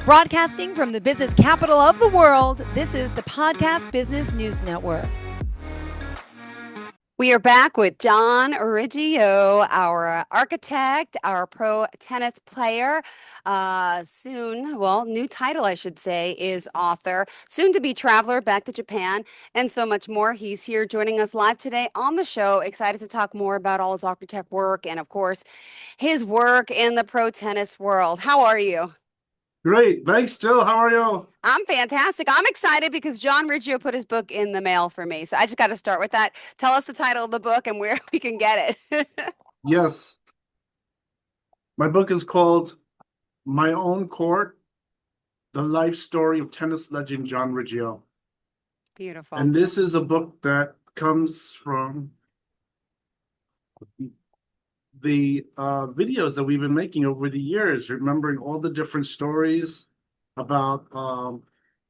Broadcasting from the business capital of the world, this is the Podcast Business News Network. We are back with John Riggio, our architect, our pro tennis player. New title, I should say, is author, soon to be traveler back to Japan, and so much more. He's here joining us live today on the show. Excited to talk more about all his architect work and, of course, his work in the pro tennis world. How are you? Great. Thanks, Jill. How are you? I'm fantastic. I'm excited because John Riggio put his book in the mail for me. So I just got to start with that. Tell us the title of the book and where we can get it. Yes. My book is called My Own Court, The Life Story of Tennis Legend John Riggio. Beautiful. And this is a book that comes from the videos that we've been making over the years, remembering all the different stories about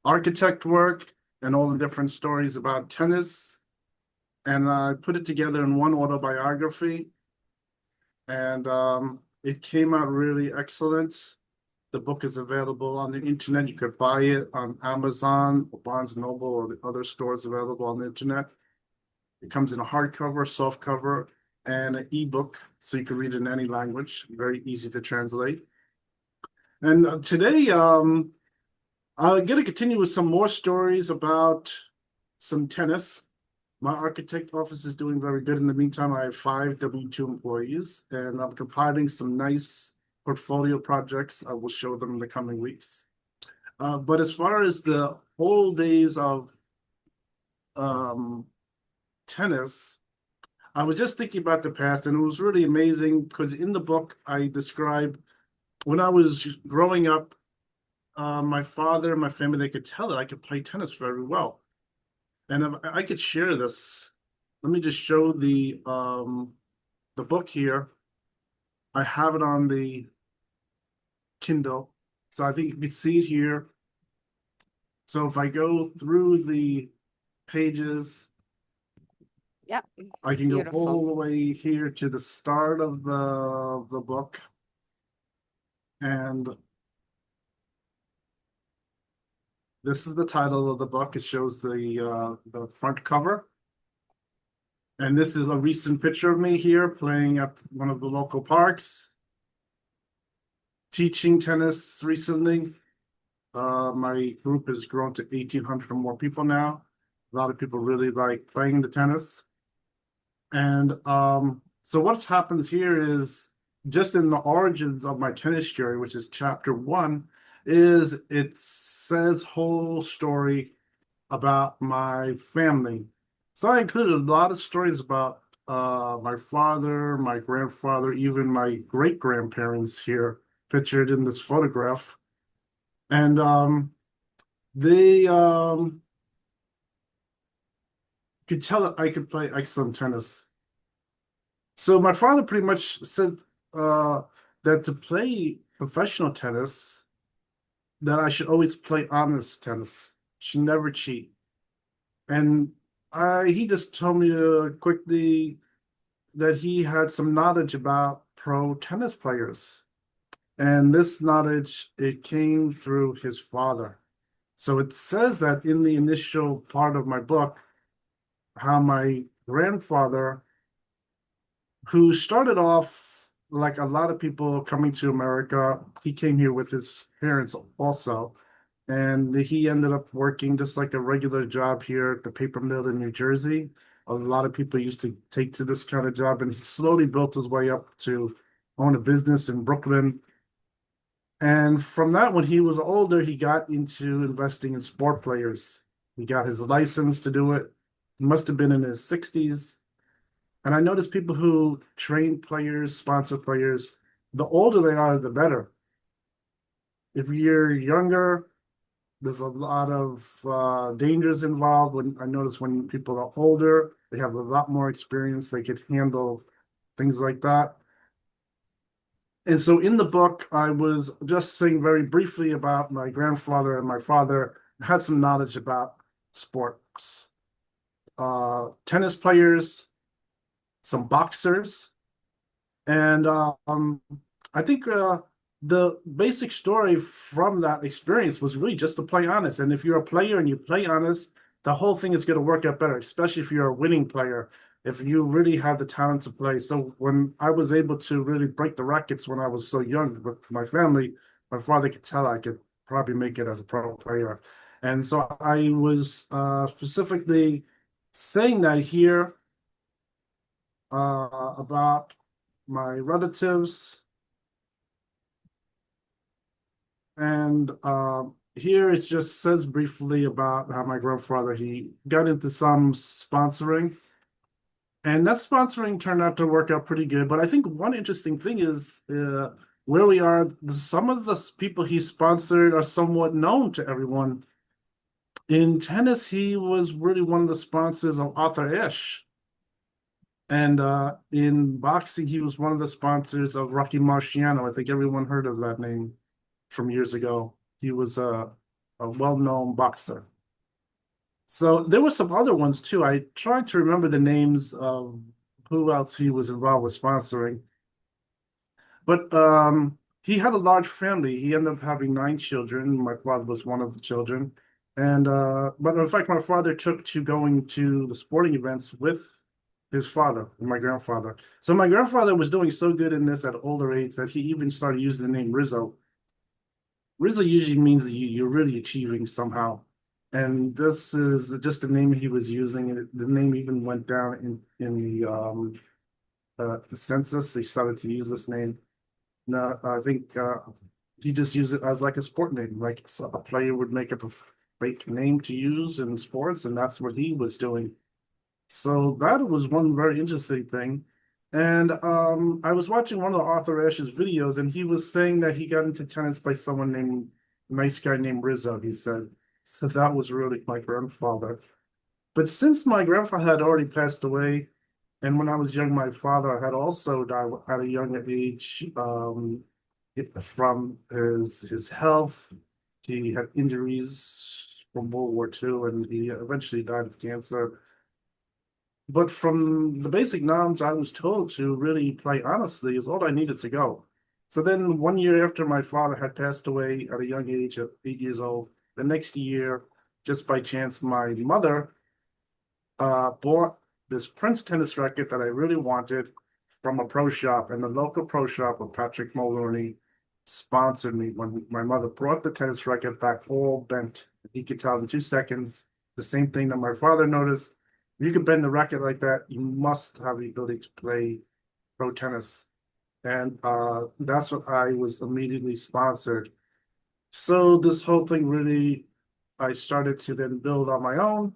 architect work and all the different stories about tennis. And I put it together in one autobiography. And it came out really excellent. The book is available on the internet. You could buy it on Amazon, or Barnes& Noble, or the other stores available on the internet. It comes in a hardcover, softcover, and an ebook, so you can read it in any language. Very easy to translate. And today, I'm going to continue with some more stories about some tennis. My architect office is doing very good. In the meantime, I have 5 W-2 employees, and I'm compiling some nice portfolio projects. I will show them in the coming weeks. But as far as the whole days of tennis, I was just thinking about the past, and it was really amazing because in the book, I describe when I was growing up, my father and my family, they could tell that I could play tennis very well. And if I could share this, let me just show the book here. I have it on the Kindle, so I think you can see it here. So if I go through the pages, Yep. I can Beautiful. go all the way here to the start of the book, and this is the title of the book. It shows the front cover. And this is a recent picture of me here playing at one of the local parks, teaching tennis recently. My group has grown to 1,800 or more people now. A lot of people really like playing the tennis. And so what happens here is just in the origins of my tennis journey, which is chapter 1, is it says whole story about my family. So I included a lot of stories about my father, my grandfather, even my great-grandparents here pictured in this photograph. And they could tell that I could play excellent tennis. So my father pretty much said that to play professional tennis, that I should always play honest tennis, should never cheat. And he just told me quickly that he had some knowledge about pro tennis players. And this knowledge, it came through his father. So it says that in the initial part of my book, how my grandfather, who started off like a lot of people coming to America, he came here with his parents also. And he ended up working just like a regular job here at the paper mill in New Jersey. A lot of people used to take to this kind of job, and he slowly built his way up to own a business in Brooklyn. And from that, when he was older, he got into investing in sport players. He got his license to do it. He must have been in his 60s. And I noticed people who train players, sponsor players, the older they are, the better. If you're younger, there's a lot of dangers involved. When I notice when people are older, they have a lot more experience. They could handle things like that. And so in the book, I was just saying very briefly about my grandfather and my father. I had some knowledge about sports, tennis players, some boxers, and I think the basic story from that experience was really just to play honest. And if you're a player and you play honest, the whole thing is going to work out better, especially if you're a winning player, if you really have the talent to play. So when I was able to really break the records when I was so young with my family, my father could tell I could probably make it as a pro player. And so I was specifically saying that here about my relatives. And here it just says briefly about how my grandfather, he got into some sponsoring, and that sponsoring turned out to work out pretty good. But I think one interesting thing is where we are, some of the people he sponsored are somewhat known to everyone. In tennis, he was really one of the sponsors of Arthur Ashe. And in boxing, he was one of the sponsors of Rocky Marciano. I think everyone heard of that name from years ago. He was a well-known boxer. So there were some other ones too. I tried to remember the names of who else he was involved with sponsoring. But he had a large family. He ended up having 9 children. My father was one of the children. And but in fact, my father took to going to the sporting events with his father, my grandfather. So my grandfather was doing so good in this at older age that he even started using the name Rizzo. Rizzo usually means that you're really achieving somehow. And this is just the name he was using. And the name even went down in the census. They started to use this name. No, I think he just used it as like a sport name, like a player would make up a fake name to use in sports, and that's what he was doing. So that was one very interesting thing. And I was watching one of the Arthur Ashe's videos, and he was saying that he got into tennis by someone named, nice guy named Rizzo, he said. So that was really my grandfather. But since my grandfather had already passed away, and when I was young, my father had also died at a young age from his health. He had injuries from World War II, and he eventually died of cancer. But from the basic knowledge I was told to really play honestly is all I needed to go. So then 1 year after my father had passed away at a young age of 8 years old, the next year, just by chance, my mother bought this Prince tennis racket that I really wanted from a pro shop, and the local pro shop of Patrick Mulroney sponsored me when my mother brought the tennis racket back all bent. He could tell in 2 seconds. The same thing that my father noticed. If you can bend the racket like that, you must have the ability to play pro tennis. And that's what I was immediately sponsored. So this whole thing really, I started to then build on my own.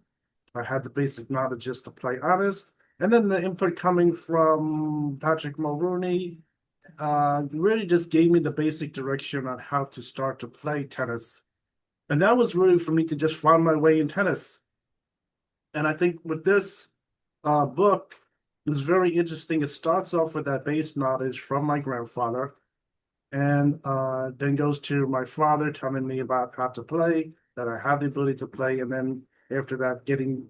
I had the basic knowledge just to play honest. And then the input coming from Patrick Mulroney really just gave me the basic direction on how to start to play tennis. And that was really for me to just find my way in tennis. And I think with this book, it's very interesting. It starts off with that base knowledge from my grandfather, and then goes to my father telling me about how to play, that I have the ability to play, and then after that, getting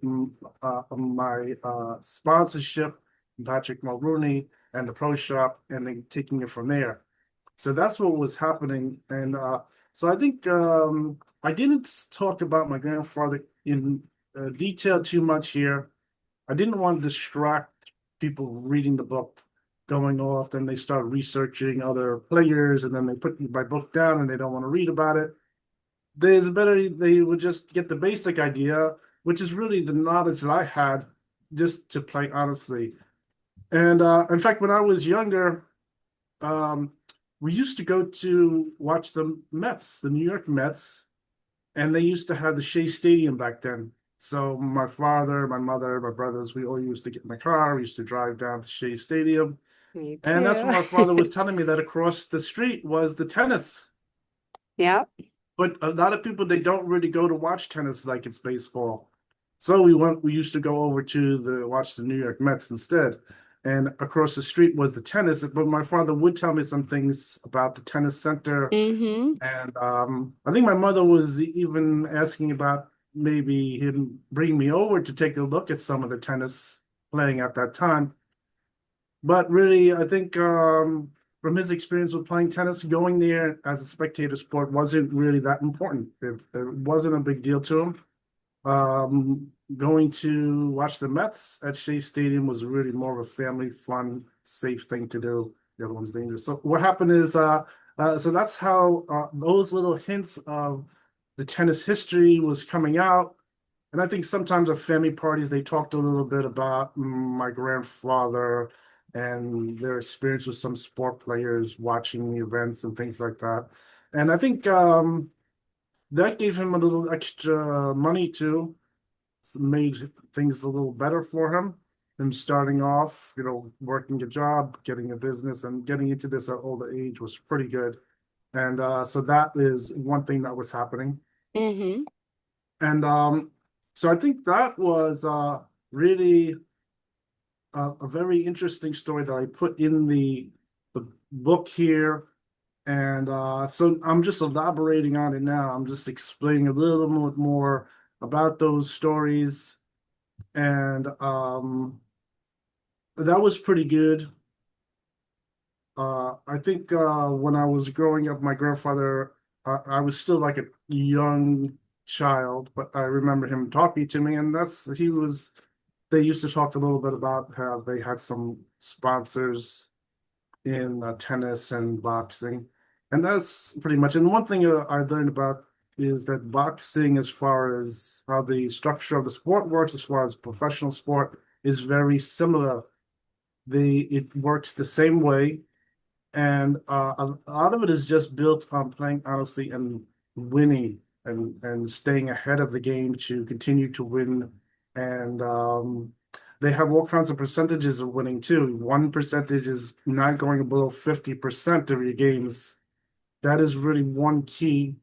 my sponsorship, Patrick Mulrooney, and the pro shop, and then taking it from there. So that's what was happening, and so I think I didn't talk about my grandfather in detail too much here. I didn't want to distract people reading the book, going off, then they start researching other players, and then they put my book down and they don't want to read about it. There's better they would just get the basic idea, which is really the knowledge that I had just to play honestly. And in fact, when I was younger, um, we used to go to watch the Mets, the New York Mets, and they used to have the Shea Stadium back then. So my father, my mother, my brothers, we all used to get in the car. We used to drive down to Shea Stadium, Me and that's too. what my father was telling me, that across the street was the tennis. Yeah. But a lot of people, they don't really go to watch tennis like it's baseball. So we used to go over to watch the New York Mets instead. And across the street was the tennis. But my father would tell me some things about the tennis center. Mm-hmm. And I think my mother was even asking about maybe him bringing me over to take a look at some of the tennis playing at that time. But really, I think from his experience with playing tennis, going there as a spectator sport wasn't really that important. It wasn't a big deal to him. Going to watch the Mets at Shea Stadium was really more of a family fun, safe thing to do. The other one's dangerous. So what happened is, so that's how those little hints of the tennis history was coming out. And I think sometimes at family parties, they talked a little bit about my grandfather and their experience with some sport players watching the events and things like that. And I think that gave him a little extra money too, made things a little better for him. Him starting off, working a job, getting a business, and getting into this at older age was pretty good. And so that is one thing that was happening. Mm-hmm. And so I think that was really a very interesting story that I put in the book here. And so I'm just elaborating on it now. I'm just explaining a little bit more about those stories. And that was pretty good. I think when I was growing up, my grandfather, I was still like a young child, but I remember him talking to me, and they used to talk a little bit about how they had some sponsors in tennis and boxing. And that's pretty much. And one thing I learned about is that boxing, as far as how the structure of the sport works, as far as professional sport, is very similar. It works the same way, and a lot of it is just built on playing honestly and winning and staying ahead of the game to continue to win. And they have all kinds of percentages of winning too. One percentage is not going below 50% of your games. That is really one key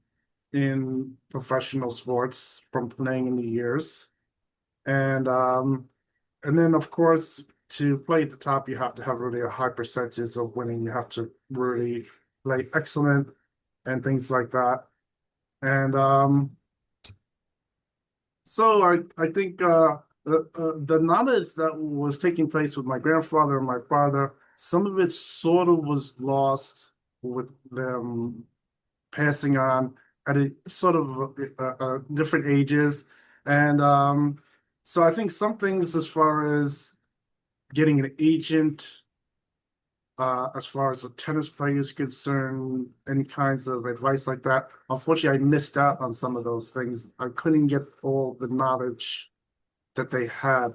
in professional sports from playing in the years. And then, of course, to play at the top, you have to have really a high percentage of winning. You have to really play excellent and things like that. And so I think the knowledge that was taking place with my grandfather and my father, some of it sort of was lost with them passing on at a sort of different ages. And so I think some things as far as getting an agent, as far as a tennis player is concerned, any kinds of advice like that. Unfortunately, I missed out on some of those things. I couldn't get all the knowledge that they had.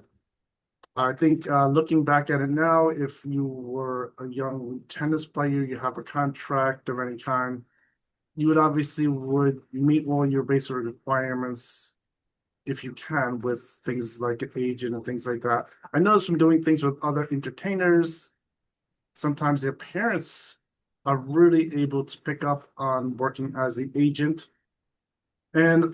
I think looking back at it now, if you were a young tennis player, you have a contract of any kind, you would meet all your basic requirements if you can with things like an agent and things like that. I noticed from doing things with other entertainers, sometimes their parents are really able to pick up on working as the agent. And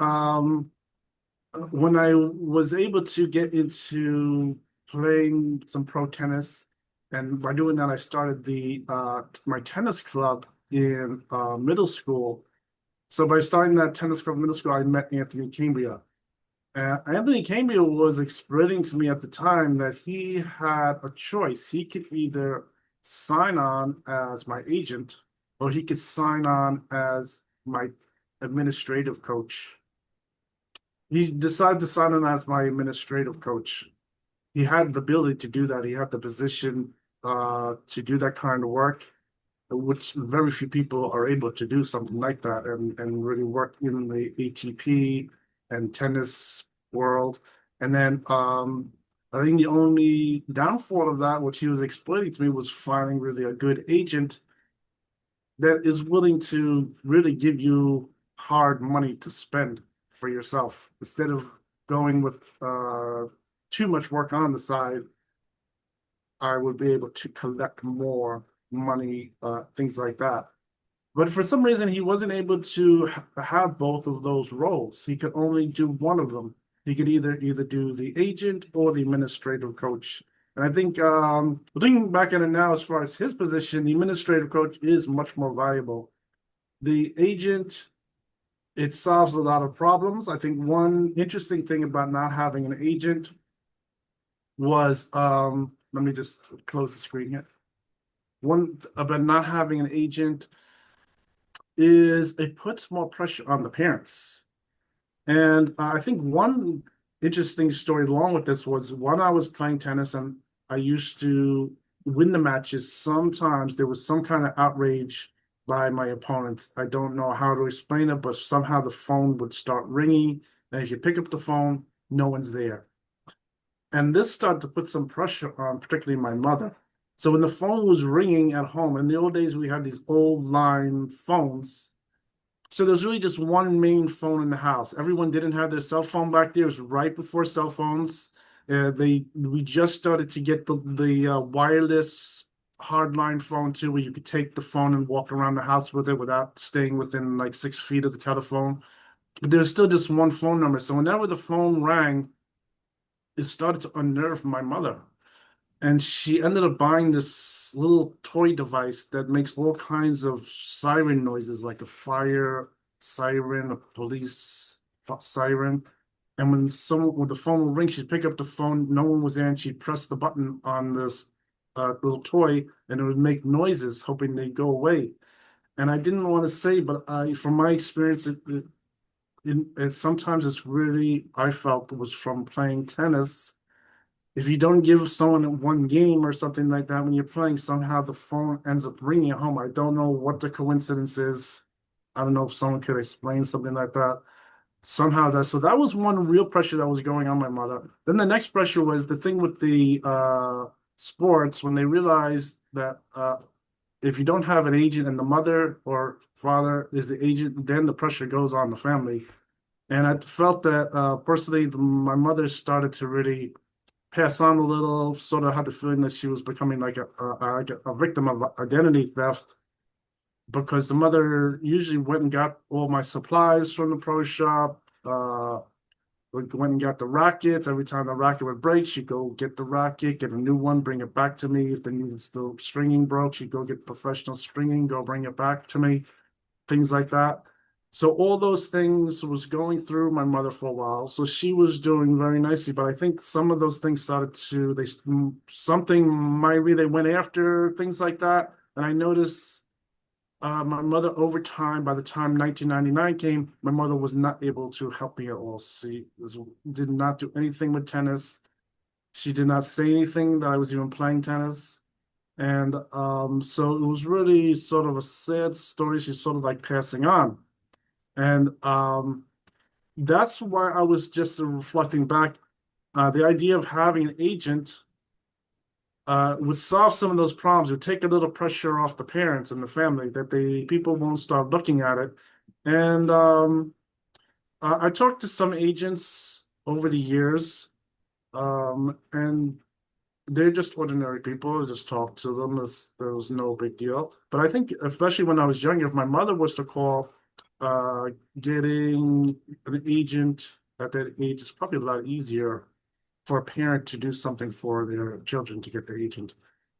when I was able to get into playing some pro tennis, and by doing that, I started my tennis club in middle school. So by starting that tennis club in middle school, I met Anthony Cambria. Anthony Cambria was explaining to me at the time that he had a choice. He could either sign on as my agent or he could sign on as my administrative coach. He decided to sign on as my administrative coach. He had the ability to do that. He had the position to do that kind of work, which very few people are able to do something like that and really work in the ATP and tennis world. And then I think the only downfall of that, which he was explaining to me, was finding really a good agent that is willing to really give you hard money to spend for yourself instead of going with too much work on the side. I would be able to collect more money, things like that. But for some reason, he wasn't able to have both of those roles. He could only do one of them. He could either do the agent or the administrative coach. And I think looking back at it now, as far as his position, the administrative coach is much more valuable. The agent, it solves a lot of problems. I think one interesting thing about not having an agent was, let me just close the screen here. one about not having an agent is it puts more pressure on the parents. And I think one interesting story along with this was when I was playing tennis and I used to win the matches, sometimes there was some kind of outrage by my opponents. I don't know how to explain it, but somehow the phone would start ringing. And if you pick up the phone, no one's there. And this started to put some pressure on, particularly my mother. So when the phone was ringing at home, in the old days, we had these old line phones, so there's really just one main phone in the house. Everyone didn't have their cell phone back there. It was right before cell phones. We just started to get the wireless hardline phone too, where you could take the phone and walk around the house with it without staying within like 6 feet of the telephone. But there's still just one phone number. So whenever the phone rang, it started to unnerve my mother. And she ended up buying this little toy device that makes all kinds of siren noises, like a fire siren, a police siren. And when the phone would ring, she'd pick up the phone, no one was there, and she'd press the button on this little toy, and it would make noises, hoping they'd go away. And I didn't want to say, but from my experience, it sometimes it's really, I felt it was from playing tennis. If you don't give someone one game or something like that when you're playing, somehow the phone ends up ringing at home. I don't know what the coincidence is. I don't know if someone could explain something like that. Somehow that, so that was one real pressure that was going on my mother. Then the next pressure was the thing with the sports when they realized that if you don't have an agent and the mother or father is the agent, then the pressure goes on the family. And I felt that personally, my mother started to really pass on a little, sort of had the feeling that she was becoming like a victim of identity theft because the mother usually went and got all my supplies from the pro shop, went and got the rackets. Every time the racket would break, she'd go get the racket, get a new one, bring it back to me. If the stringing broke, she'd go get professional stringing, go bring it back to me, things like that. So all those things was going through my mother for a while. So she was doing very nicely, but I think some of those things started to something maybe they went after things like that. And I noticed my mother over time, by the time 1999 came, my mother was not able to help me at all. Did not do anything with tennis. She did not say anything that I was even playing tennis. And so it was really sort of a sad story. She's sort of like passing on. And that's why I was just reflecting back. The idea of having an agent would solve some of those problems, would take a little pressure off the parents and the family that people won't start looking at it. And I talked to some agents over the years, and they're just ordinary people. I just talk to them as there was no big deal. But I think, especially when I was younger, if my mother was to call, uh, getting an agent at that age is probably a lot easier for a parent to do something for their children to get their agent.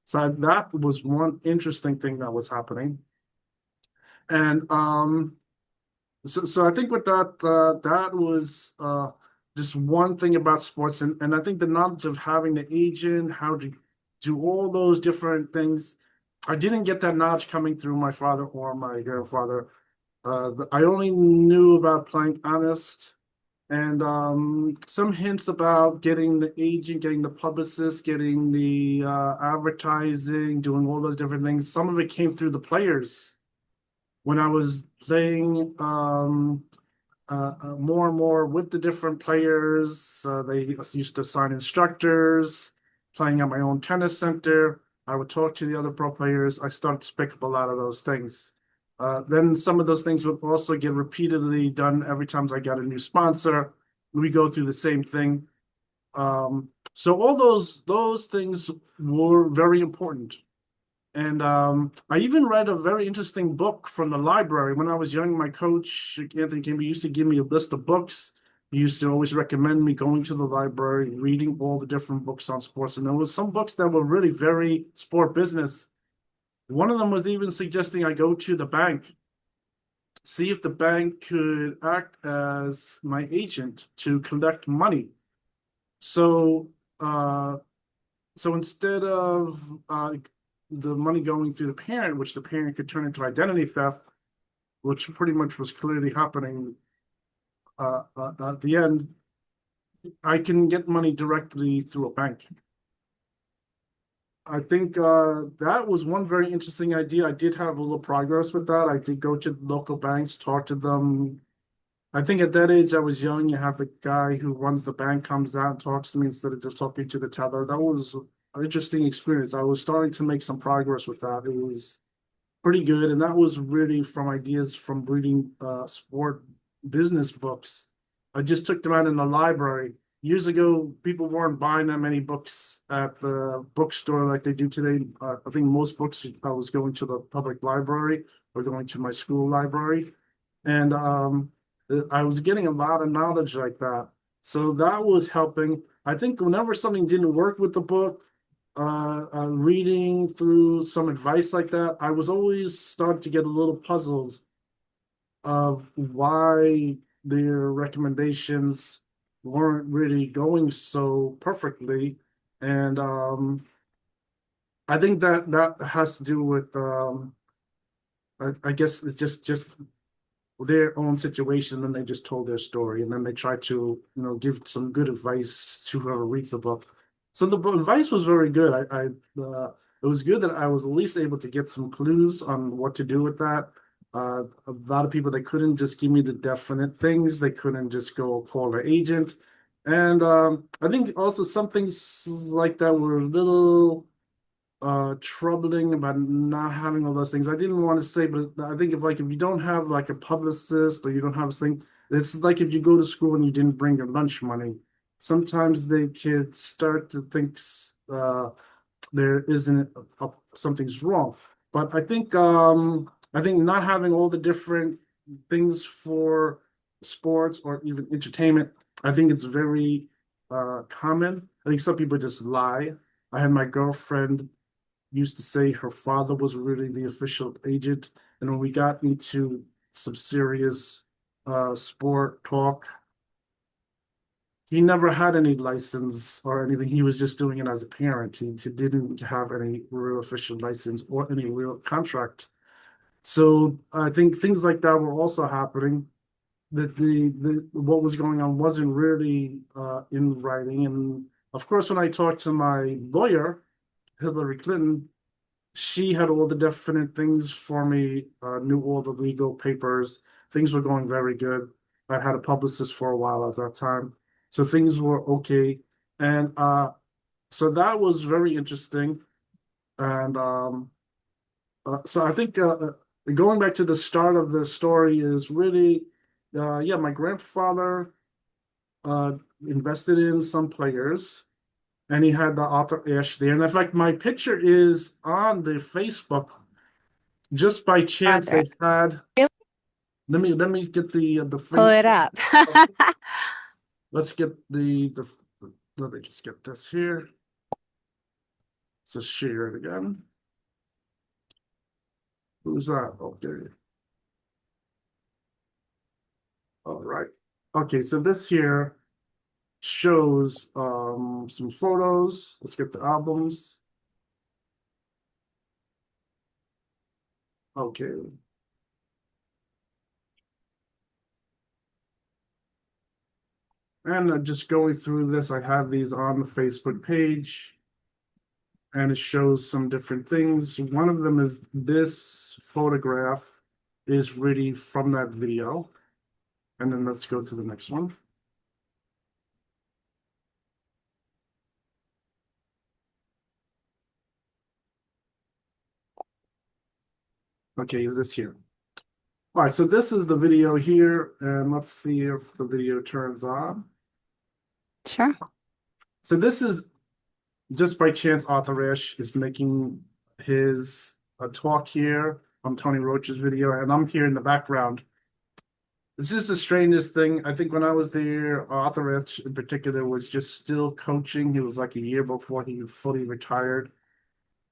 So that was one interesting thing that was happening. And so I think with that, that was just one thing about sports, and I think the knowledge of having the agent, how to do all those different things. I didn't get that knowledge coming through my father or my grandfather. I only knew about playing honest and some hints about getting the agent, getting the publicist, getting the advertising, doing all those different things. Some of it came through the players when I was playing more and more with the different players. They used to assign instructors, playing at my own tennis center. I would talk to the other pro players. I started to pick up a lot of those things. Then some of those things would also get repeatedly done every time I got a new sponsor. We go through the same thing. So all those things were very important. And I even read a very interesting book from the library. When I was young, my coach, Anthony Kimber, used to give me a list of books. He used to always recommend me going to the library, reading all the different books on sports. And there was some books that were really very sport business. One of them was even suggesting I go to the bank, see if the bank could act as my agent to collect money. So, so instead of the money going through the parent, which the parent could turn into identity theft, which pretty much was clearly happening at the end, I can get money directly through a bank. I think that was one very interesting idea. I did have a little progress with that. I did go to local banks, talk to them. I think at that age, I was young. You have the guy who runs the bank comes out and talks to me instead of just talking to the teller. That was an interesting experience. I was starting to make some progress with that. It was pretty good. And that was really from ideas from reading sport business books. I just took them out in the library. Years ago, people weren't buying that many books at the bookstore like they do today. I think most books I was going to the public library or going to my school library. And I was getting a lot of knowledge like that. So that was helping. I think whenever something didn't work with the book, reading through some advice like that, I was always starting to get a little puzzled of why their recommendations weren't really going so perfectly. And I think that that has to do with I guess it's just their own situation, then they just told their story, and then they tried to, give some good advice to whoever reads the book. So the advice was very good. It was good that I was at least able to get some clues on what to do with that. A lot of people, they couldn't just give me the definite things. They couldn't just go call their agent. And I think also some things like that were a little troubling about not having all those things. I didn't want to say, but I think if you don't have like a publicist or you don't have a thing, it's like if you go to school and you didn't bring your lunch money. Sometimes they could start to think there isn't something's wrong. But I think not having all the different things for sports or even entertainment, I think it's very common. I think some people just lie. I had my girlfriend used to say her father was really the official agent. And when we got into some serious sport talk, he never had any license or anything. He was just doing it as a parent. He didn't have any real official license or any real contract. So I think things like that were also happening. That the what was going on wasn't really in writing. And of course, when I talked to my lawyer, Hillary Clinton, she had all the definite things for me, knew all the legal papers. Things were going very good. I had a publicist for a while at that time. So things were okay. And so that was very interesting. And so I think going back to the start of the story is really, yeah, my grandfather uh, invested in some players and he had the author Ash there. And in fact, my picture is on the Facebook. Just by chance, Brother, they had. really Let me get the pull it Facebook. up. Let's get the. Let me just get this here. Let's just share it again. Who's that? Okay. All right. Okay, so this here shows some photos. Let's get the albums. Okay. And just going through this, I have these on the Facebook page, and it shows some different things. One of them is this photograph is really from that video. And then let's go to the next one. Okay, is this here? All right, so this is the video here, and let's see if the video turns on. Sure. So this is just by chance, Author Ish is making his talk here on Tony Roach's video, and I'm here in the background. This is the strangest thing. I think when I was there, Author Ish in particular was just still coaching. He was like a year before he fully retired.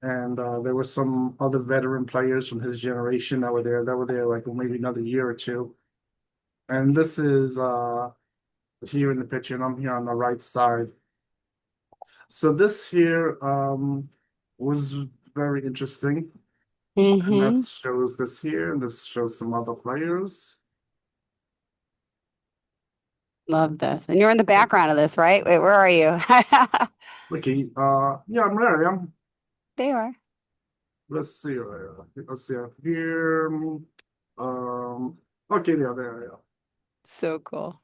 And there were some other veteran players from his generation that were there like maybe another year or two. And this is here in the picture, and I'm here on the right side. So this here was very interesting. And that Mm-hmm. shows this here, and this shows some other players. Love this. And you're in the background of this, right? Wait, where are you? Okay, yeah, I'm there. There you are. Let's see. Let's see up here. Okay, yeah, there, So cool.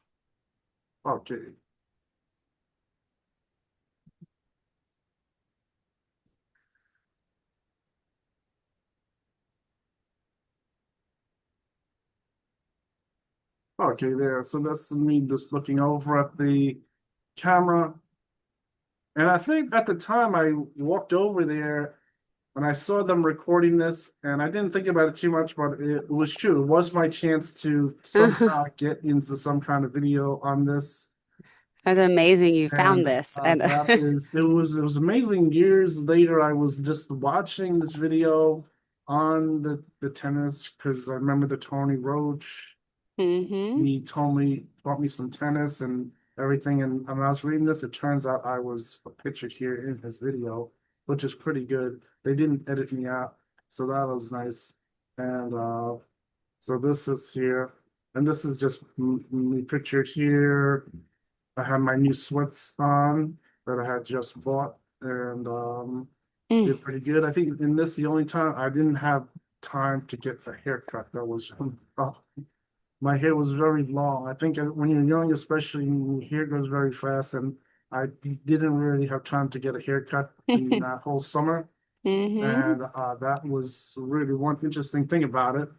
yeah. Okay. Okay, there. So that's me just looking over at the camera. And I think at the time I walked over there and I saw them recording this, and I didn't think about it too much, but it was true. It was my chance to somehow get into some kind of video on this. That's amazing you found And this. And that is, it was amazing. Years later, I was just watching this video on the tennis because I remember the Tony Roach. hmm He taught me some tennis and everything. And when I was reading this, it turns out I was pictured here in his video, which is pretty good. They didn't edit me out, so that was nice. And so this is here, and this is just me pictured here. I had my new sweats on that I had just bought, and did pretty good. I think in this the only time I didn't have time to get a haircut. That was oh, my hair was very long. I think when you're young, especially, your hair goes very fast, and I didn't really have time to get a haircut in that whole summer. hmm And that was really one interesting thing about it.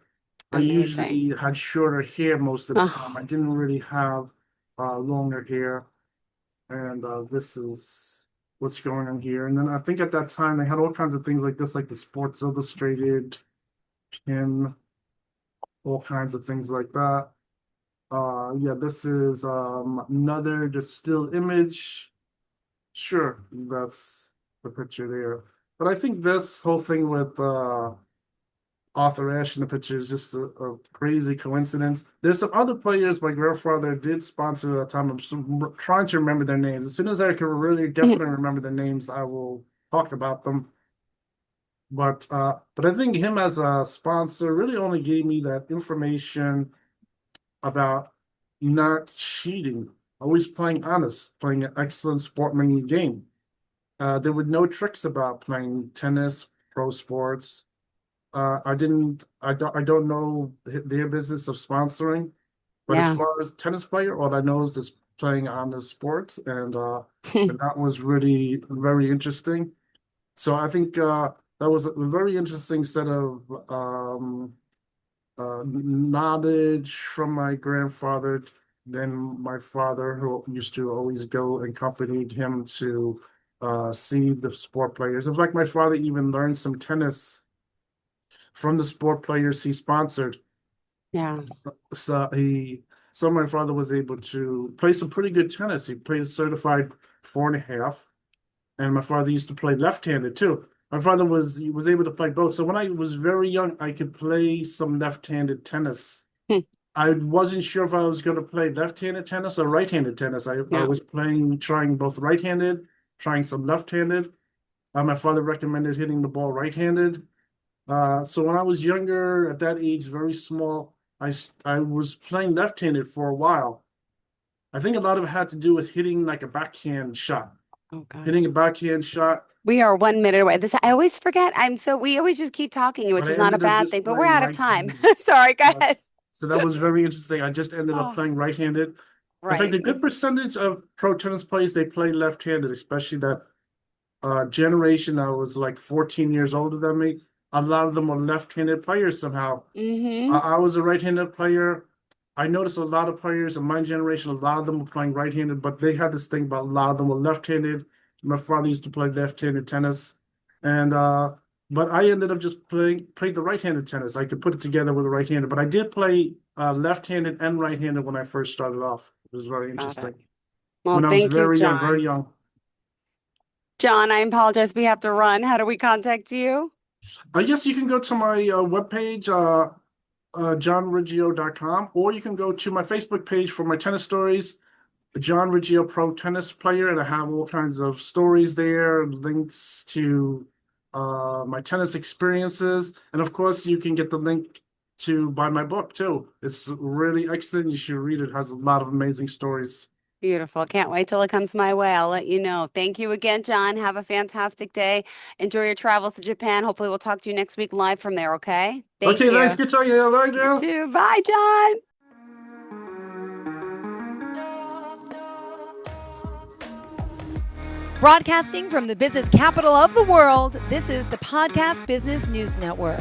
I Amazing. usually had shorter hair most of the time. I Oh, didn't really have longer hair, and this is what's going on here. And then I think at that time they had all kinds of things like this, like the Sports Illustrated pin, all kinds of things like that. Yeah, this is another just still image. Sure, that's the picture there. But I think this whole thing with Arthur Ashe in the picture is just a crazy coincidence. There's some other players my grandfather did sponsor at the time. Trying to remember their names. As soon as I can really definitely remember their names, I will talk about them. But I think him as a sponsor really only gave me that information about not cheating, always playing honest, playing an excellent sportsmanly game. There were no tricks about playing tennis, pro sports. I don't know their business of sponsoring, but as yeah. far as tennis player, all I know is this playing honest sports, and that was really very interesting. So I think that was a very interesting set of knowledge from my grandfather. Then my father, who used to always go and accompanied him to see the sport players. In fact, my father even learned some tennis from the sport players he sponsored. Yeah. So so my father was able to play some pretty good tennis. He played a certified 4.5, and my father used to play left-handed too. My father was able to play both. So when I was very young, I could play some left-handed tennis. I wasn't sure if I was going to play left-handed tennis or right-handed tennis. I Yeah. was trying both right-handed, trying some left-handed. My father recommended hitting the ball right-handed. So when I was younger, at that age, very small, I was playing left-handed for a while. I think a lot of it had to do with hitting like a backhand shot. Oh Hitting gosh. a backhand shot. We are 1 minute away. This I always forget. We always just keep talking, which But I is not a ended up bad just thing, but we're playing out of time. right-handed. Sorry, go ahead. Yes. So that was very interesting. I just ended up Oh, playing right-handed. In fact, right. a good percentage of pro tennis players they play left-handed, especially that generation that was like 14 years older than me. A lot of them were left-handed players somehow. Mm-hmm. I was a right-handed player. I noticed a lot of players in my generation, a lot of them were playing right-handed, but they had this thing about a lot of them were left-handed. My father used to play left-handed tennis, and but I ended up just played the right-handed tennis. I could put it together with a right-handed, but I did play left-handed and right-handed when I first started off. It was very Got it. interesting Well, when I was thank you, very young, very John. young. John, I apologize. We have to run. How do we contact you? I guess you can go to my webpage, johnriggio.com, or you can go to my Facebook page for my tennis stories. John Riggio Pro Tennis Player, and I have all kinds of stories there, links to my tennis experiences, and of course, you can get the link to buy my book too. It's really excellent. You should read it. It has a lot of amazing stories. Beautiful. Can't wait till it comes my way. I'll let you know. Thank you again, John. Have a fantastic day. Enjoy your travels to Japan. Hopefully, we'll talk to you next week live from there, okay? Thank Okay, thanks. you. Good talking to you. Bye, You Joe. too. Bye, John. Broadcasting from the business capital of the world, this is the Podcast Business News Network.